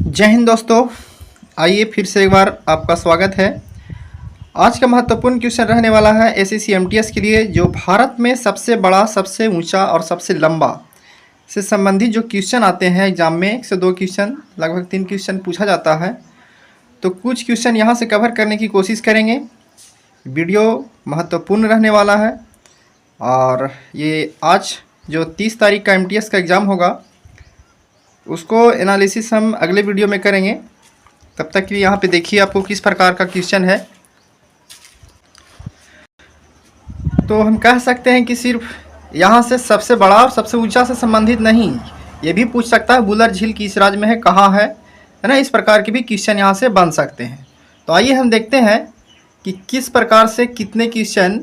जय हिंद दोस्तों। आइए फिर से एक बार आपका स्वागत है। आज का महत्वपूर्ण क्वेश्चन रहने वाला है एसएससी एमटीएस के लिए, जो भारत में सबसे बड़ा, सबसे ऊंचा और सबसे लंबा से संबंधित जो क्वेश्चन आते हैं एग्जाम में, 1 से 2 क्वेश्चन, लगभग 3 क्वेश्चन पूछा जाता है। तो कुछ क्वेश्चन यहाँ से कवर करने की कोशिश करेंगे। वीडियो महत्वपूर्ण रहने वाला है और ये आज जो 30 तारीख का एमटीएस का एग्ज़ाम होगा उसको एनालिसिस हम अगले वीडियो में करेंगे। तब तक भी यहाँ पे देखिए आपको किस प्रकार का क्वेश्चन है। तो हम कह सकते हैं कि सिर्फ यहाँ से सबसे बड़ा और सबसे ऊंचा से संबंधित नहीं, ये भी पूछ सकता है वुलर झील किस राज्य में है, कहाँ है ना। इस प्रकार के भी क्वेश्चन यहाँ से बन सकते हैं। तो आइए हम देखते हैं कि किस प्रकार से कितने क्वेश्चन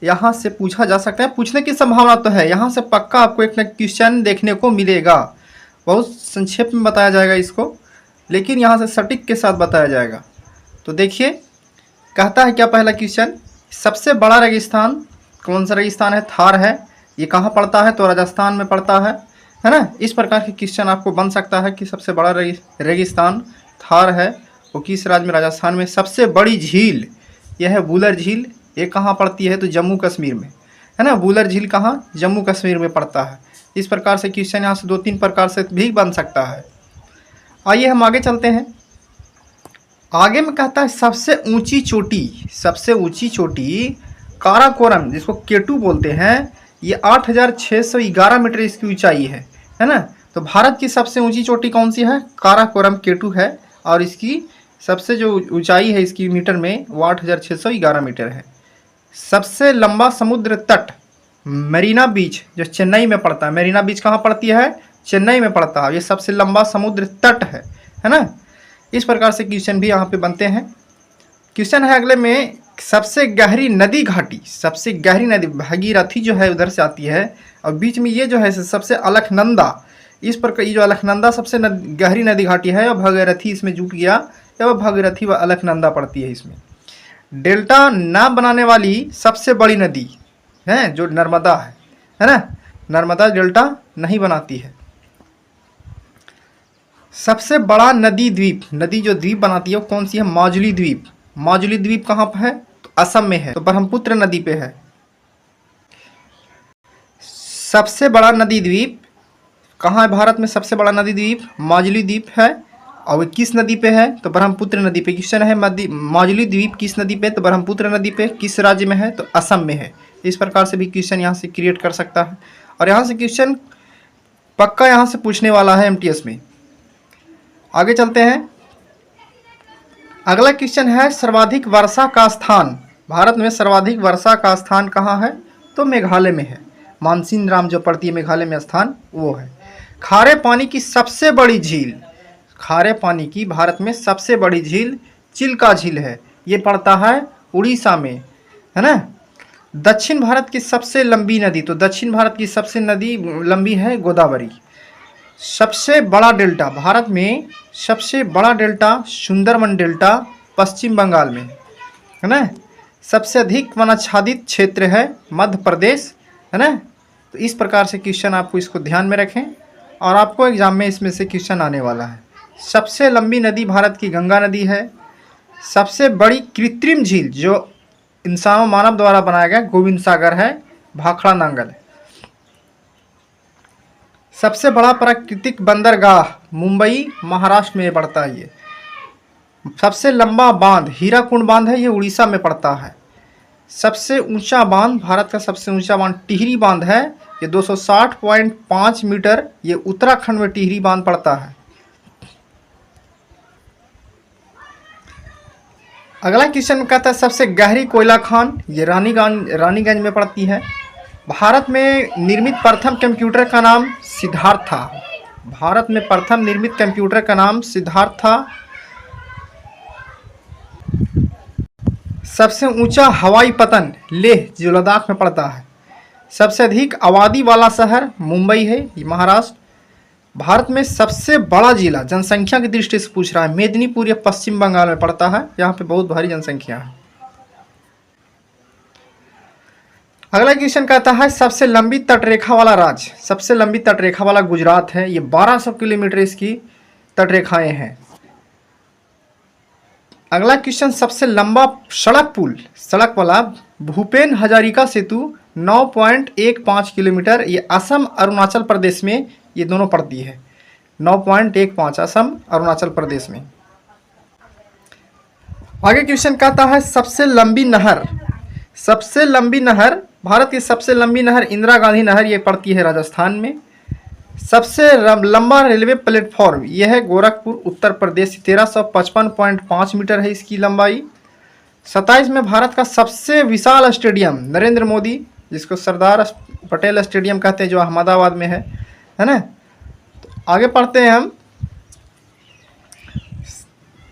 यहाँ से पूछा जा सकता है। पूछने की संभावना तो है, यहाँ से पक्का आपको एक न क्वेश्चन देखने को मिलेगा। बहुत संक्षेप में बताया जाएगा इसको, लेकिन यहाँ से सटीक के साथ बताया जाएगा। तो देखिए, कहता है क्या पहला क्वेश्चन, सबसे बड़ा रेगिस्तान कौन सा रेगिस्तान है? थार है। ये कहाँ पड़ता है? तो राजस्थान में पड़ता है ना। इस प्रकार के क्वेश्चन आपको बन सकता है कि सबसे बड़ा रेगिस्तान थार है, वो किस राज्य में? राजस्थान में। सबसे बड़ी झील यह है वुलर झील, ये कहाँ पड़ती है? तो जम्मू कश्मीर में, है ना। वुलर झील कहाँ? जम्मू कश्मीर में पड़ता है। इस प्रकार से क्वेश्चन यहाँ से 2-3 प्रकार से भी बन सकता है। आइए हम आगे चलते हैं। आगे में कहता है सबसे ऊंची चोटी काराकोरम, जिसको केटू बोलते हैं, ये 8611 मीटर इसकी ऊंचाई है ना। तो भारत की सबसे ऊंची चोटी कौन सी है? काराकोरम केटू है, और इसकी सबसे जो ऊंचाई है इसकी मीटर में वो 8611 मीटर है। सबसे लंबा समुद्र तट मरीना बीच, जो चेन्नई में पड़ता है। मरीना बीच कहाँ पड़ती है? चेन्नई में पड़ता है। ये सबसे लंबा समुद्र तट है ना। इस प्रकार से क्वेश्चन भी यहाँ पे बनते हैं। क्वेश्चन है अगले में, सबसे गहरी नदी घाटी, सबसे गहरी नदी भागीरथी जो है उधर से आती है, और बीच में ये जो है सबसे अलकनंदा। इस प्रकार ये जो अलकनंदा सबसे गहरी नदी घाटी है, और भागीरथी इसमें जुट गया, या भागीरथी व अलकनंदा पड़ती है इसमें। डेल्टा न बनाने वाली सबसे बड़ी नदी है जो नर्मदा है ना। नर्मदा डेल्टा नहीं बनाती है। सबसे बड़ा नदी द्वीप, नदी जो द्वीप बनाती है वो कौन सी है? माजुली द्वीप। माजुली द्वीप कहाँ पर है? तो असम में है, तो ब्रह्मपुत्र नदी पे है। सबसे बड़ा नदी द्वीप कहाँ है भारत में? सबसे बड़ा नदी द्वीप माजुली द्वीप है, और वो किस नदी पे है? तो ब्रह्मपुत्र नदी पे। क्वेश्चन है माजुली द्वीप किस नदी पे? तो ब्रह्मपुत्र नदी पे। किस राज्य में है? तो असम में है। इस प्रकार से भी क्वेश्चन यहाँ से क्रिएट कर सकता है, और यहाँ से क्वेश्चन पक्का यहाँ से पूछने वाला है एमटीएस में। आगे चलते हैं। अगला क्वेश्चन है सर्वाधिक वर्षा का स्थान। भारत में सर्वाधिक वर्षा का स्थान कहाँ है? तो मेघालय में है। मानसिन राम जो पड़ती है मेघालय में स्थान, वो है। खारे पानी की सबसे बड़ी झील, खारे पानी की भारत में सबसे बड़ी झील चिल्का झील है। ये पड़ता है उड़ीसा में, है ना। दक्षिण भारत की सबसे लंबी नदी, तो दक्षिण भारत की सबसे नदी लंबी है गोदावरी। सबसे बड़ा डेल्टा, भारत में सबसे बड़ा डेल्टा सुंदरबन डेल्टा पश्चिम बंगाल में है ना। सबसे अधिक वनाच्छादित क्षेत्र है मध्य प्रदेश, है ना। तो इस प्रकार से क्वेश्चन आपको इसको ध्यान में रखें, और आपको एग्जाम में इसमें से क्वेश्चन आने वाला है। सबसे लंबी नदी भारत की गंगा नदी है। सबसे बड़ी कृत्रिम झील जो इंसानों मानव द्वारा बनाया गया गोविंद सागर है, भाखड़ा नांगल। सबसे बड़ा प्राकृतिक बंदरगाह मुंबई महाराष्ट्र में पड़ता है ये। सबसे लंबा बांध हीराकुंड बांध है, ये उड़ीसा में पड़ता है। सबसे ऊंचा बांध, भारत का सबसे ऊंचा बांध टिहरी बांध है, ये 260.5 मीटर, ये उत्तराखंड में टिहरी बांध पड़ता है। अगला क्वेश्चन कहता है सबसे गहरी कोयला खान, ये रानीगंज में पड़ती है। भारत में निर्मित प्रथम कंप्यूटर का नाम सिद्धार्थ था। भारत में प्रथम निर्मित कंप्यूटर का नाम सिद्धार्थ था। सबसे ऊंचा हवाई पतन लेह जो लद्दाख में पड़ता है। सबसे अधिक आबादी वाला शहर मुंबई है, ये महाराष्ट्र। भारत में सबसे बड़ा जिला जनसंख्या की दृष्टि से पूछ रहा है, मेदिनीपुर, यह पश्चिम बंगाल में पड़ता है। यहाँ पे बहुत भारी जनसंख्या है। अगला क्वेश्चन कहता है सबसे लंबी तटरेखा वाला राज्य। सबसे लंबी तटरेखा वाला गुजरात है, ये 1200 किलोमीटर इसकी तटरेखाएं हैं। अगला क्वेश्चन, सबसे लंबा सड़क पुल, सड़क वाला भूपेन हजारिका सेतु 9.15 किलोमीटर, ये असम अरुणाचल प्रदेश में ये दोनों पड़ती है। 9.15 असम अरुणाचल प्रदेश में। आगे क्वेश्चन कहता है सबसे लंबी नहर, सबसे लंबी नहर, भारत की सबसे लंबी नहर इंदिरा गांधी नहर, ये पड़ती है राजस्थान में। सबसे लंबा रेलवे प्लेटफॉर्म यह है गोरखपुर उत्तर प्रदेश, 1355.5 मीटर है इसकी लंबाई। 27 में भारत का सबसे विशाल स्टेडियम नरेंद्र मोदी, जिसको सरदार पटेल स्टेडियम कहते हैं, जो अहमदाबाद में है ना। तो आगे पढ़ते हैं हम,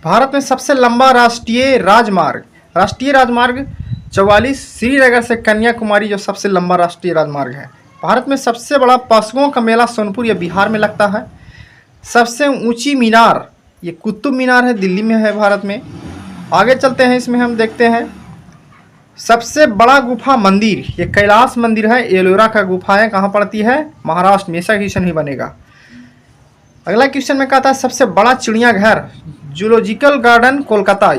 भारत में सबसे लंबा राष्ट्रीय राजमार्ग, राष्ट्रीय राजमार्ग 44 श्रीनगर से कन्याकुमारी, जो सबसे लंबा राष्ट्रीय राजमार्ग है। भारत में सबसे बड़ा पशुओं का मेला सोनपुर या बिहार में लगता है। सबसे ऊंची मीनार ये कुतुब मीनार है, दिल्ली में है भारत में। आगे चलते हैं, इसमें हम देखते हैं सबसे बड़ा गुफा मंदिर, ये कैलाश मंदिर है, एलोरा का गुफा है, कहाँ पड़ती है, महाराष्ट्र में। ऐसा क्वेश्चन ही बनेगा। अगला क्वेश्चन में कहता है सबसे बड़ा चिड़ियाघर जूलॉजिकल गार्डन कोलकाता।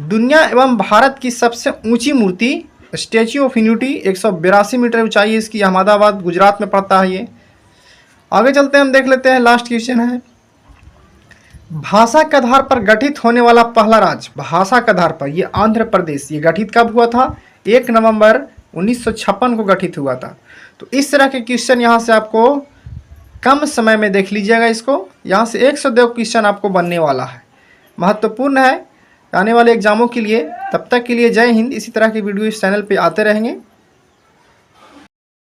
दुनिया एवं भारत की सबसे ऊंची मूर्ति स्टैच्यू ऑफ यूनिटी 182 मीटर ऊंचाई है इसकी, अहमदाबाद गुजरात में पड़ता है ये। आगे चलते हैं, हम देख लेते हैं, लास्ट क्वेश्चन है भाषा के आधार पर गठित होने वाला पहला राज्य, भाषा के आधार पर ये आंध्र प्रदेश। ये गठित कब हुआ था, 1 नवंबर 1956 को गठित हुआ था। तो इस तरह के क्वेश्चन यहाँ से आपको कम समय में देख लीजिएगा इसको, यहाँ से 102 क्वेश्चन आपको बनने वाला है, महत्वपूर्ण है आने वाले एग्जामों के लिए। तब तक के लिए जय हिंद। इसी तरह की वीडियो इस चैनल पे आते रहेंगे।